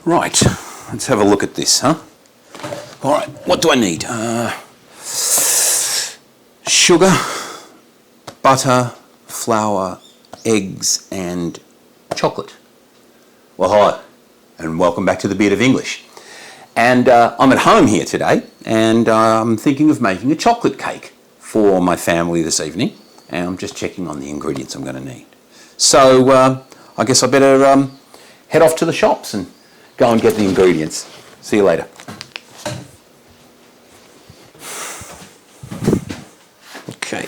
Right, let's have a look at this, huh? All right, what do I need? Sugar, butter, flour, eggs, and chocolate. Well, hi, and welcome back to the Beard of English. And I'm at home here today, and I'm thinking of making a chocolate cake for my family this evening, and I'm just checking on the ingredients I'm going to need. So I guess I better head off to the shops and go and get the ingredients. See you later. Okay.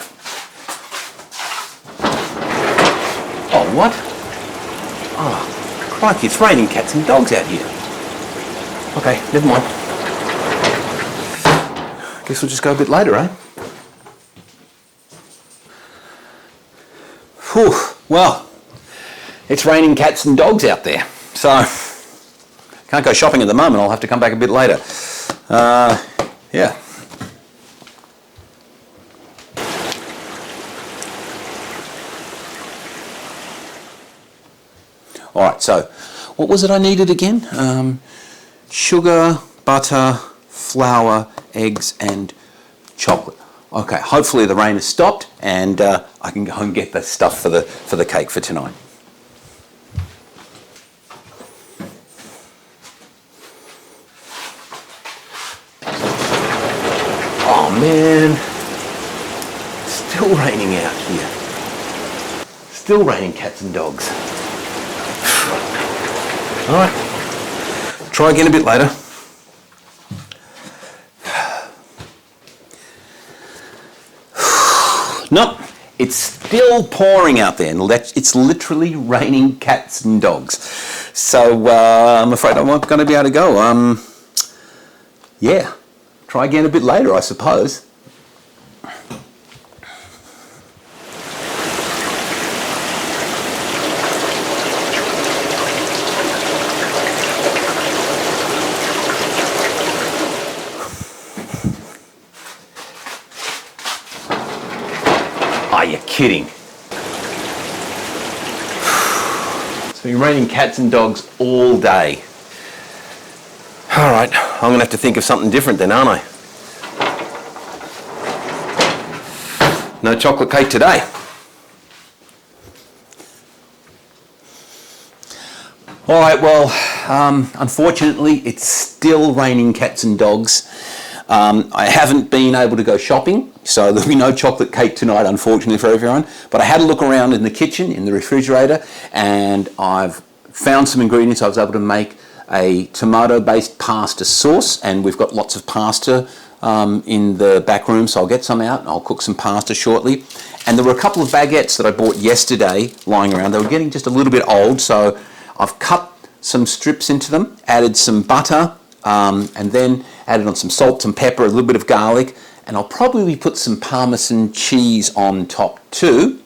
Oh, what? Oh, crikey, it's raining cats and dogs out here. Okay, never mind. Guess we'll just go a bit later, eh? Whew, well, it's raining cats and dogs out there, so can't go shopping at the moment. I'll have to come back a bit later. Yeah. All right, so what was it I needed again? Sugar, butter, flour, eggs, and chocolate. Okay, hopefully the rain has stopped and I can go and get the stuff for the cake for tonight. Oh man, still raining out here. Still raining cats and dogs. All right, try again a bit later. Nope, it's still pouring out there, and it's literally raining cats and dogs. So I'm afraid I'm not going to be able to go. Yeah, try again a bit later, I suppose. Are you kidding? It's been raining cats and dogs all day. All right, I'm gonna have to think of something different then, aren't I? No chocolate cake today. All right, well, unfortunately, it's still raining cats and dogs. I haven't been able to go shopping, so there'll be no chocolate cake tonight, unfortunately for everyone. But I had a look around in the kitchen, in the refrigerator, and I've found some ingredients. I was able to make a tomato-based pasta sauce, and we've got lots of pasta in the back room, so I'll get some out and I'll cook some pasta shortly. And there were a couple of baguettes that I bought yesterday lying around. They were getting just a little bit old, so I've cut some strips into them, added some butter, and then added on some salt, some pepper, a little bit of garlic, and I'll probably put some Parmesan cheese on top too,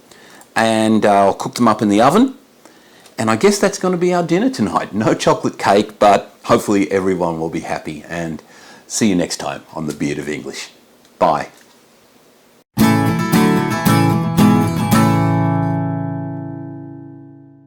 and I'll cook them up in the oven. And I guess that's going to be our dinner tonight. No chocolate cake, but hopefully everyone will be happy. And see you next time on The Beard of English. Bye.